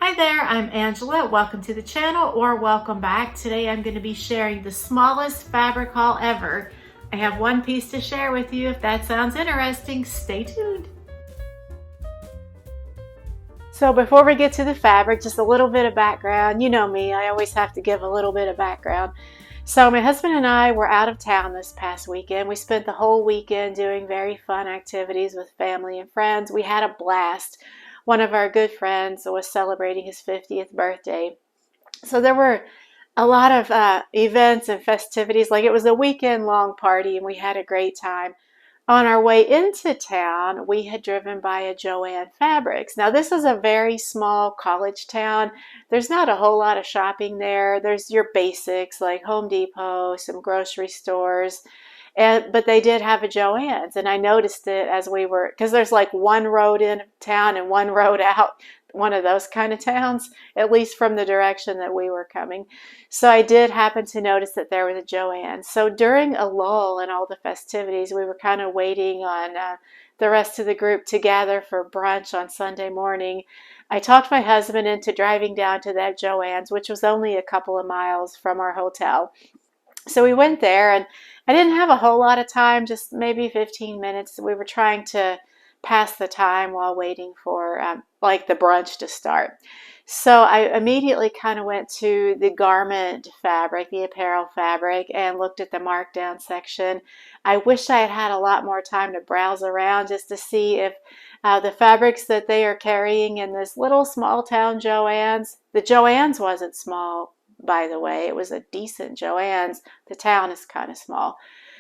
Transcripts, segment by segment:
Hi there, I'm Angela. Welcome to the channel or welcome back. Today I'm going to be sharing the smallest fabric haul ever. I have one piece to share with you. If that sounds interesting, stay tuned. So before we get to the fabric, just a little bit of background. You know me, I always have to give a little bit of background. So my husband and I were out of town this past weekend. We spent the whole weekend doing very fun activities with family and friends. We had a blast. One of our good friends was celebrating his 50th birthday. So there were a lot of events and festivities. Like, it was a weekend long party and we had a great time. On our way into town, we had driven by a Joann Fabrics. Now, this is a very small college town. There's not a whole lot of shopping there. There's your basics like Home Depot, some grocery stores, but they did have a Joann's, and I noticed it as we were, because there's like one road in town and one road out, one of those kind of towns, at least from the direction that we were coming. So I did happen to notice that there was a Joann's. So during a lull in all the festivities, we were kind of waiting on the rest of the group to gather for brunch on Sunday morning. I talked my husband into driving down to that Joann's, which was only a couple of miles from our hotel. So we went there, and I didn't have a whole lot of time, just maybe 15 minutes. We were trying to pass the time while waiting for like the brunch to start. So I immediately kind of went to the garment fabric, the apparel fabric, and looked at the markdown section. I wish I had had a lot more time to browse around just to see if the fabrics that they are carrying in this little small town Joann's, the Joann's wasn't small, by the way. It was a decent Joann's. The town is kind of small.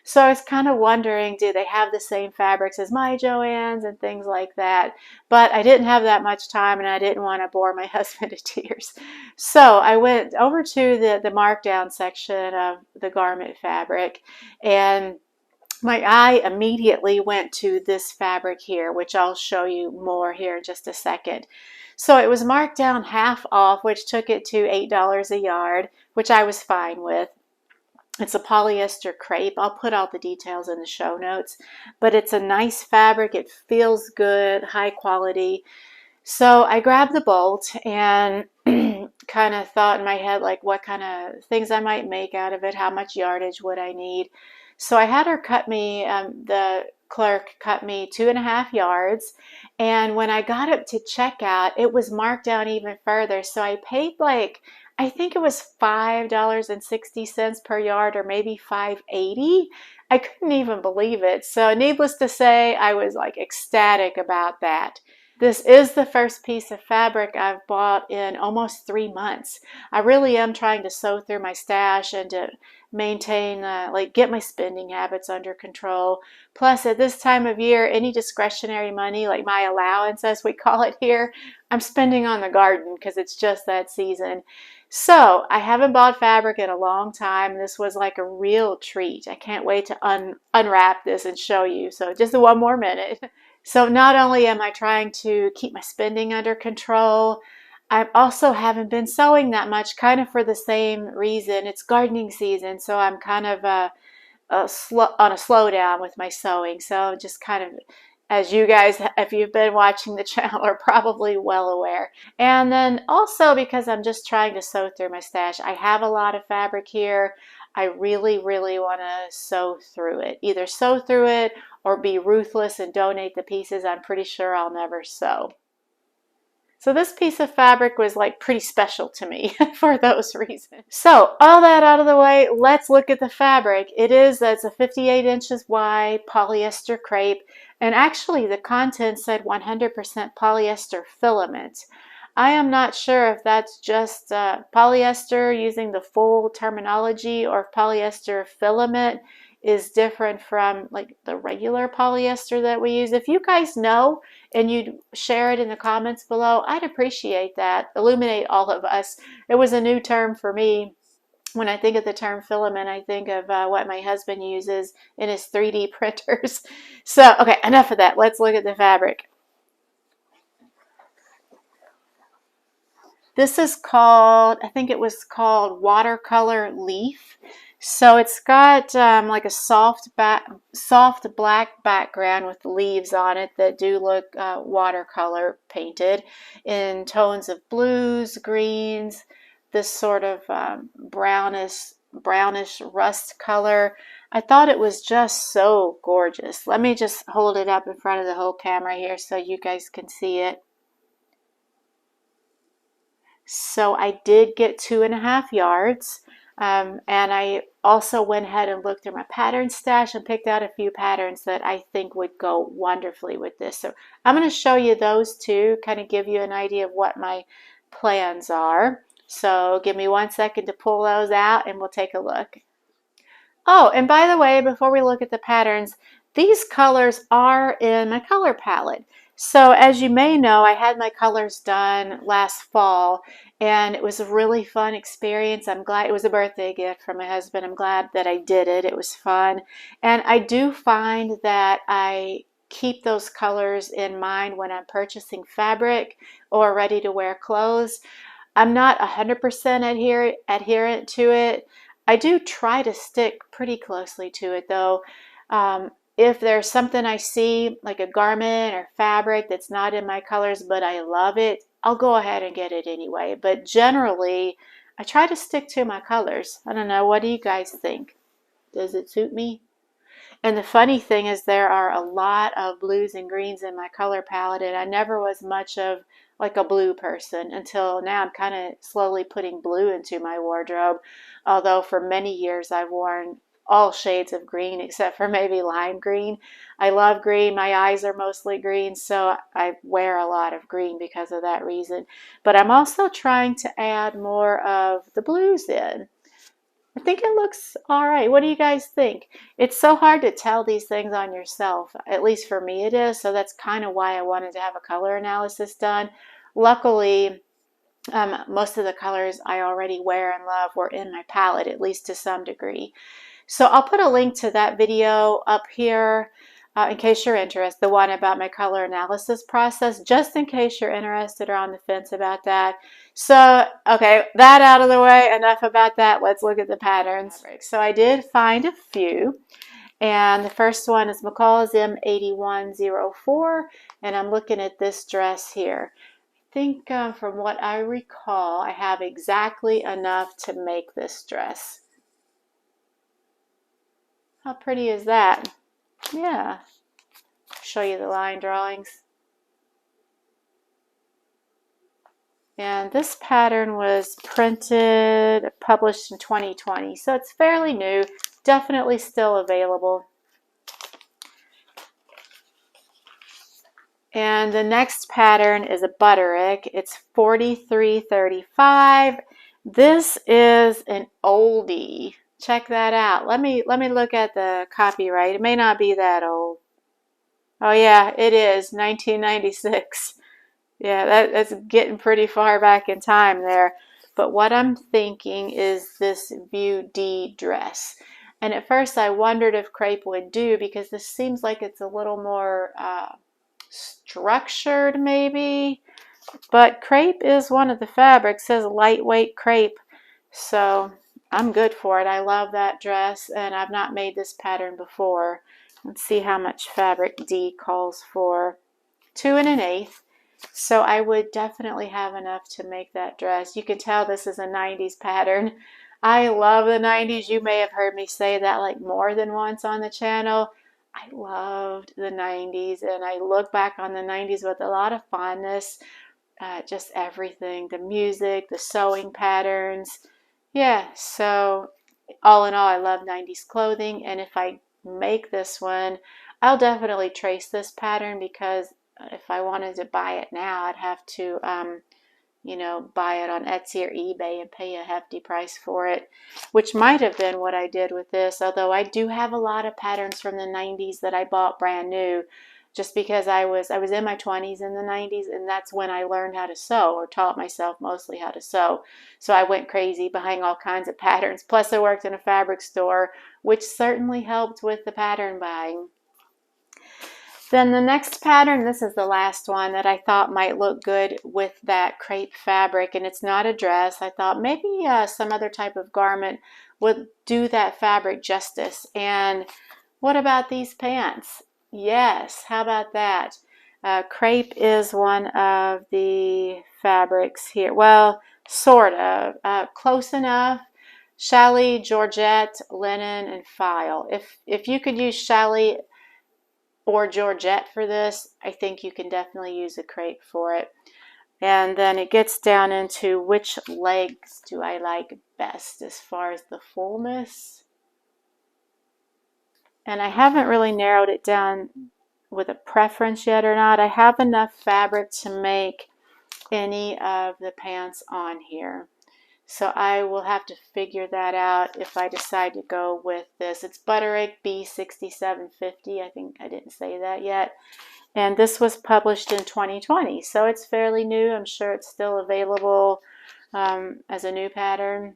So I was kind of wondering, do they have the same fabrics as my Joann's and things like that? But I didn't have that much time, and I didn't want to bore my husband to tears. So I went over to the markdown section of the garment fabric, and my eye immediately went to this fabric here, which I'll show you more here in just a second. So it was marked down half off, which took it to $8 a yard, which I was fine with. It's a polyester crepe. I'll put all the details in the show notes, but it's a nice fabric. It feels good, high quality. So I grabbed the bolt and kind of thought in my head, like, what kind of things I might make out of it, how much yardage would I need. So I had her cut me, the clerk cut me 2.5 yards, and when I got up to checkout, it was marked down even further. So I paid, like, I think it was $5.60 per yard, or maybe $5.80. I couldn't even believe it. So needless to say, I was like ecstatic about that. This is the first piece of fabric I've bought in almost 3 months. I really am trying to sew through my stash and to maintain, like, get my spending habits under control. Plus, at this time of year, any discretionary money, like my allowance, as we call it here, I'm spending on the garden because it's just that season. So I haven't bought fabric in a long time. This was like a real treat. I can't wait to unwrap this and show you. So just one more minute. So not only am I trying to keep my spending under control, I also haven't been sewing that much, kind of for the same reason. It's gardening season, so I'm kind of on a slowdown with my sewing. So just kind of, as you guys, if you've been watching the channel, are probably well aware. And then also because I'm just trying to sew through my stash. I have a lot of fabric here. I really, really want to sew through it. Either sew through it or be ruthless and donate the pieces I'm pretty sure I'll never sew. So this piece of fabric was like pretty special to me for those reasons. So all that out of the way, let's look at the fabric. It's a 58 inches wide polyester crepe, and actually the content said 100% polyester filament. I am not sure if that's just polyester using the full terminology, or if polyester filament is different from like the regular polyester that we use. If you guys know and you'd share it in the comments below, I'd appreciate that. Illuminate all of us. It was a new term for me. When I think of the term filament, I think of what my husband uses in his 3D printers. So, okay, enough of that. Let's look at the fabric. This is called, I think it was called Watercolor Leaf. So it's got like a soft black background with leaves on it that do look watercolor painted in tones of blues, greens, this sort of brownish rust color. I thought it was just so gorgeous. Let me just hold it up in front of the whole camera here so you guys can see it. So I did get 2.5 yards. And I also went ahead and looked through my pattern stash and picked out a few patterns that I think would go wonderfully with this. So I'm going to show you those two, kind of give you an idea of what my plans are. So give me 1 second to pull those out and we'll take a look. Oh, and by the way, before we look at the patterns, these colors are in my color palette. So as you may know, I had my colors done last fall and it was a really fun experience. I'm glad it was a birthday gift from my husband. I'm glad that I did it. It was fun. And I do find that I keep those colors in mind when I'm purchasing fabric or ready to wear clothes. I'm not 100% adherent to it. I do try to stick pretty closely to it though. If there's something I see, like a garment or fabric that's not in my colors, but I love it, I'll go ahead and get it anyway. But generally, I try to stick to my colors. I don't know, what do you guys think? Does it suit me? And the funny thing is there are a lot of blues and greens in my color palette, and I never was much of like a blue person until now. I'm kind of slowly putting blue into my wardrobe, although for many years I've worn all shades of green except for maybe lime green. I love green. My eyes are mostly green, so I wear a lot of green because of that reason. But I'm also trying to add more of the blues in. I think it looks all right. What do you guys think? It's so hard to tell these things on yourself. At least for me it is. So that's kind of why I wanted to have a color analysis done. Luckily, most of the colors I already wear and love were in my palette, at least to some degree. So I'll put a link to that video up here in case you're interested, the one about my color analysis process, just in case you're interested or on the fence about that. So, okay, that out of the way, enough about that. Let's look at the patterns. So I did find a few. And the first one is McCall's M8104, and I'm looking at this dress here. I think from what I recall, I have exactly enough to make this dress. How pretty is that? Yeah. Show you the line drawings. And this pattern was printed, published in 2020, so it's fairly new, definitely still available. And the next pattern is a Butterick. It's 4335. This is an oldie. Check that out. Let me look at the copyright. It may not be that old. Oh yeah, it is 1996. Yeah, that's getting pretty far back in time there. But what I'm thinking is this View D dress. And at first I wondered if crepe would do because this seems like it's a little more structured maybe. But crepe is one of the fabrics. It says lightweight crepe. So I'm good for it. I love that dress and I've not made this pattern before. Let's see how much fabric D calls for. 2 1/8. So I would definitely have enough to make that dress. You can tell this is a 90s pattern. I love the 90s. You may have heard me say that like more than once on the channel. I loved the 90s and I look back on the 90s with a lot of fondness. Just everything, the music, the sewing patterns. Yeah, so all in all, I love 90s clothing. And if I make this one, I'll definitely trace this pattern because if I wanted to buy it now, I'd have to, you know, buy it on Etsy or eBay and pay a hefty price for it, which might have been what I did with this, although I do have a lot of patterns from the 90s that I bought brand new just because I was in my 20s in the 90s, and that's when I learned how to sew, or taught myself mostly how to sew. So I went crazy buying all kinds of patterns. Plus I worked in a fabric store, which certainly helped with the pattern buying. Then the next pattern, this is the last one that I thought might look good with that crepe fabric, and it's not a dress. I thought maybe some other type of garment would do that fabric justice. And what about these pants? Yes, how about that? Crepe is one of the fabrics here. Well, sort of. Close enough. Challis, georgette, linen, and file. If you could use challis or georgette for this, I think you can definitely use a crepe for it. And then it gets down into which legs do I like best as far as the fullness. And I haven't really narrowed it down with a preference yet or not. I have enough fabric to make any of the pants on here. So I will have to figure that out if I decide to go with this. It's Butterick B6750. I think I didn't say that yet. And this was published in 2020, so it's fairly new. I'm sure it's still available as a new pattern.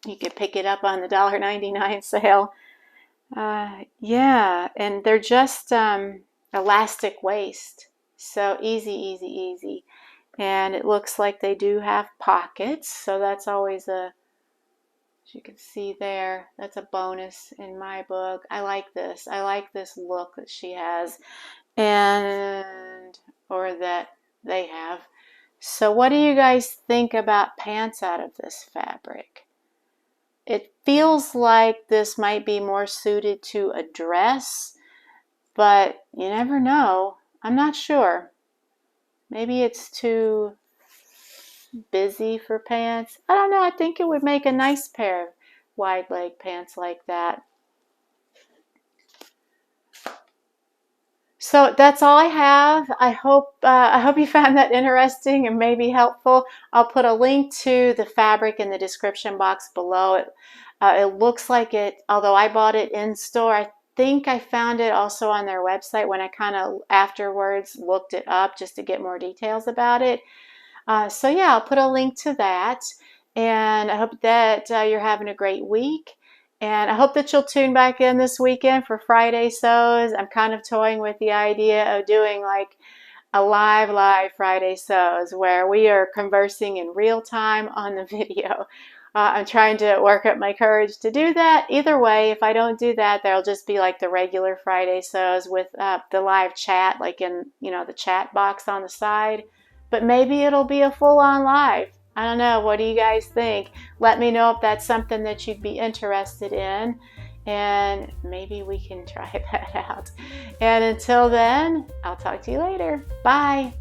You could pick it up on the $1.99 sale. Yeah, and they're just elastic waist. So easy, easy, easy. And it looks like they do have pockets, so that's always as you can see there, that's a bonus in my book. I like this. I like this look that she has, or that they have. So what do you guys think about pants out of this fabric? It feels like this might be more suited to a dress, but you never know. I'm not sure. Maybe it's too busy for pants. I don't know. I think it would make a nice pair of wide leg pants like that. So that's all I have. I hope you found that interesting and maybe helpful. I'll put a link to the fabric in the description box below. It looks like it, although I bought it in store, I think I found it also on their website when I kind of afterwards looked it up just to get more details about it. So yeah, I'll put a link to that, and I hope that you're having a great week, and I hope that you'll tune back in this weekend for Friday Sews. I'm kind of toying with the idea of doing like a live Friday Sews where we are conversing in real time on the video. I'm trying to work up my courage to do that. Either way, if I don't do that, there'll just be like the regular Friday Sews with the live chat, like in, the chat box on the side. But maybe it'll be a full-on live. I don't know. What do you guys think? Let me know if that's something that you'd be interested in, and maybe we can try that out. And until then, I'll talk to you later. Bye.